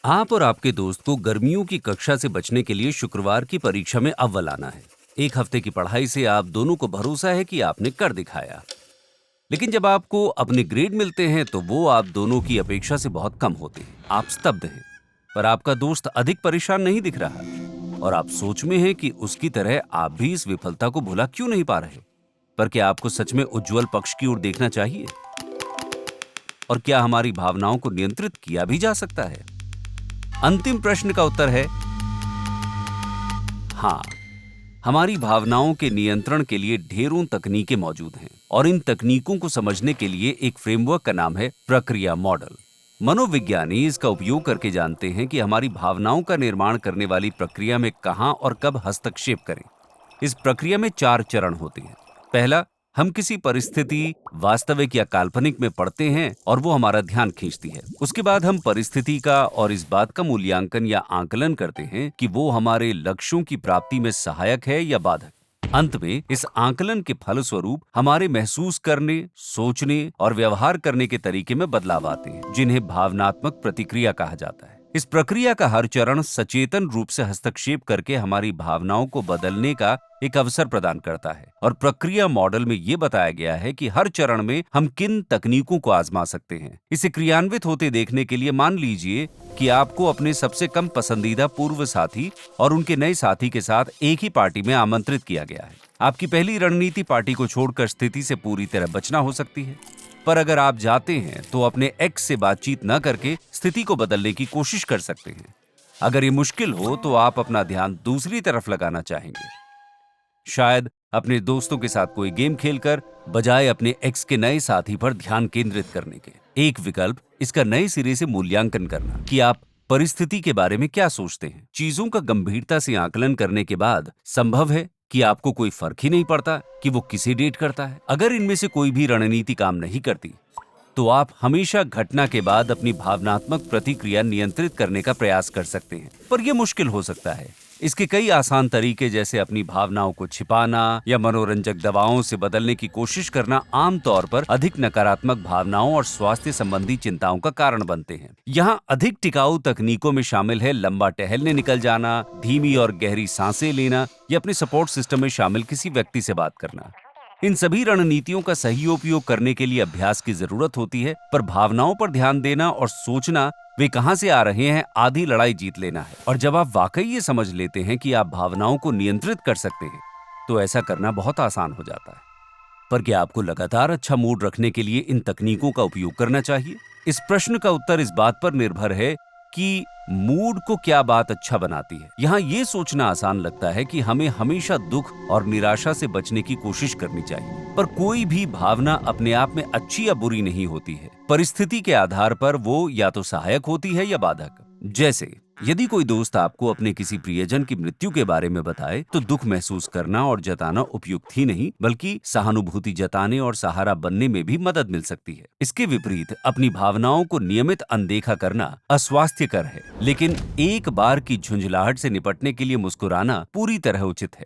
आप और आपके दोस्त को गर्मियों की कक्षा से बचने के लिए शुक्रवार की परीक्षा में अव्वल आना है। एक हफ्ते की पढ़ाई से आप दोनों को भरोसा है कि आपने कर दिखाया। लेकिन जब आपको अपने ग्रेड मिलते हैं तो वो आप दोनों की अपेक्षा से बहुत कम होते हैं। आप स्तब्ध हैं, पर आपका दोस्त अधिक परेशान नहीं दिख रहा और आप सोच में हैं कि उसकी तरह आप भी इस विफलता को भुला क्यों नहीं पा रहे। पर क्या आपको सच में उज्जवल पक्ष की ओर देखना चाहिए? और क्या हमारी भावनाओं को नियंत्रित किया भी जा सकता है? अंतिम प्रश्न का उत्तर है हाँ। हमारी भावनाओं के नियंत्रण के लिए ढेरों तकनीकें मौजूद हैं और इन तकनीकों को समझने के लिए एक फ्रेमवर्क का नाम है प्रक्रिया मॉडल। मनोविज्ञानी इसका उपयोग करके जानते हैं कि हमारी भावनाओं का निर्माण करने वाली प्रक्रिया में कहां और कब हस्तक्षेप करें। इस प्रक्रिया में 4 चरण होते हैं। पहला, हम किसी परिस्थिति, वास्तविक या काल्पनिक में पड़ते हैं और वो हमारा ध्यान खींचती है। उसके बाद हम परिस्थिति का और इस बात का मूल्यांकन या आकलन करते हैं कि वो हमारे लक्ष्यों की प्राप्ति में सहायक है या बाधक। अंत में इस आकलन के फलस्वरूप हमारे महसूस करने, सोचने और व्यवहार करने के तरीके में बदलाव आते हैं, जिन्हें भावनात्मक प्रतिक्रिया कहा जाता है। इस प्रक्रिया का हर चरण सचेतन रूप से हस्तक्षेप करके हमारी भावनाओं को बदलने का एक अवसर प्रदान करता है और प्रक्रिया मॉडल में यह बताया गया है कि हर चरण में हम किन तकनीकों को आजमा सकते हैं। इसे क्रियान्वित होते देखने के लिए मान लीजिए कि आपको अपने सबसे कम पसंदीदा पूर्व साथी और उनके नए साथी के साथ एक ही पार्टी में आमंत्रित किया गया है। आपकी पहली रणनीति पार्टी को छोड़कर स्थिति से पूरी तरह बचना हो सकती है, पर अगर आप जाते हैं तो अपने एक्स से बातचीत न करके स्थिति को बदलने की कोशिश कर सकते हैं। अगर ये मुश्किल हो तो आप अपना ध्यान दूसरी तरफ लगाना चाहेंगे, शायद अपने दोस्तों के साथ कोई गेम खेलकर, बजाय अपने एक्स के नए साथी पर ध्यान केंद्रित करने के। एक विकल्प इसका नए सिरे से मूल्यांकन करना कि आप परिस्थिति के बारे में क्या सोचते हैं। चीजों का गंभीरता से आकलन करने के बाद संभव है कि आपको कोई फर्क ही नहीं पड़ता कि वो किसे डेट करता है। अगर इनमें से कोई भी रणनीति काम नहीं करती तो आप हमेशा घटना के बाद अपनी भावनात्मक प्रतिक्रिया नियंत्रित करने का प्रयास कर सकते हैं, पर यह मुश्किल हो सकता है। इसके कई आसान तरीके जैसे अपनी भावनाओं को छिपाना या मनोरंजक दवाओं से बदलने की कोशिश करना आमतौर पर अधिक नकारात्मक भावनाओं और स्वास्थ्य संबंधी चिंताओं का कारण बनते हैं। यहाँ अधिक टिकाऊ तकनीकों में शामिल है लंबा टहलने निकल जाना, धीमी और गहरी सांसें लेना या अपने सपोर्ट सिस्टम में शामिल किसी व्यक्ति से बात करना। इन सभी रणनीतियों का सही उपयोग करने के लिए अभ्यास की जरूरत होती है, पर भावनाओं पर ध्यान देना और सोचना वे कहां से आ रहे हैं आधी लड़ाई जीत लेना है। और जब आप वाकई ये समझ लेते हैं कि आप भावनाओं को नियंत्रित कर सकते हैं तो ऐसा करना बहुत आसान हो जाता है। पर क्या आपको लगातार अच्छा मूड रखने के लिए इन तकनीकों का उपयोग करना चाहिए? इस प्रश्न का उत्तर इस बात पर निर्भर है कि मूड को क्या बात अच्छा बनाती है। यहाँ ये सोचना आसान लगता है कि हमें हमेशा दुख और निराशा से बचने की कोशिश करनी चाहिए, पर कोई भी भावना अपने आप में अच्छी या बुरी नहीं होती है। परिस्थिति के आधार पर वो या तो सहायक होती है या बाधक। जैसे यदि कोई दोस्त आपको अपने किसी प्रियजन की मृत्यु के बारे में बताए तो दुख महसूस करना और जताना उपयुक्त ही नहीं, बल्कि सहानुभूति जताने और सहारा बनने में भी मदद मिल सकती है। इसके विपरीत अपनी भावनाओं को नियमित अनदेखा करना अस्वास्थ्यकर है, लेकिन एक बार की झुंझलाहट से निपटने के लिए मुस्कुराना पूरी तरह उचित है।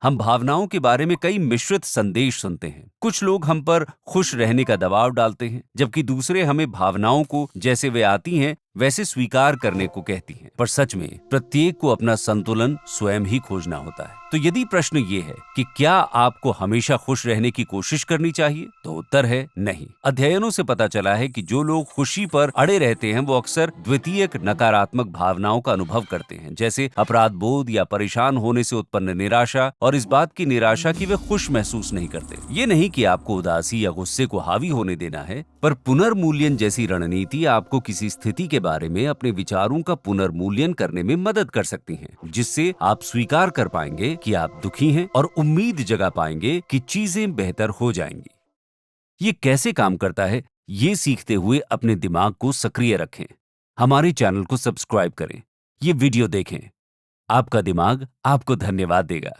हम भावनाओं के बारे में कई मिश्रित संदेश सुनते हैं। कुछ लोग हम पर खुश रहने का दबाव डालते हैं, जबकि दूसरे हमें भावनाओं को जैसे वे आती हैं वैसे स्वीकार करने को कहती हैं। पर सच में प्रत्येक को अपना संतुलन स्वयं ही खोजना होता है। तो यदि प्रश्न ये है कि क्या आपको हमेशा खुश रहने की कोशिश करनी चाहिए, तो उत्तर है नहीं। अध्ययनों से पता चला है कि जो लोग खुशी पर अड़े रहते हैं वो अक्सर द्वितीयक नकारात्मक भावनाओं का अनुभव करते हैं, जैसे अपराध बोध या परेशान होने से उत्पन्न निराशा, और इस बात की निराशा कि वे खुश महसूस नहीं करते। ये नहीं कि आपको उदासी या गुस्से को हावी होने देना है, पर पुनर्मूल्यन जैसी रणनीति आपको किसी स्थिति के बारे में अपने विचारों का पुनर्मूल्यन करने में मदद कर सकती हैं, जिससे आप स्वीकार कर पाएंगे कि आप दुखी हैं और उम्मीद जगा पाएंगे कि चीजें बेहतर हो जाएंगी। ये कैसे काम करता है, ये सीखते हुए अपने दिमाग को सक्रिय रखें। हमारे चैनल को सब्सक्राइब करें, ये वीडियो देखें। आपका दिमाग आपको धन्यवाद देगा।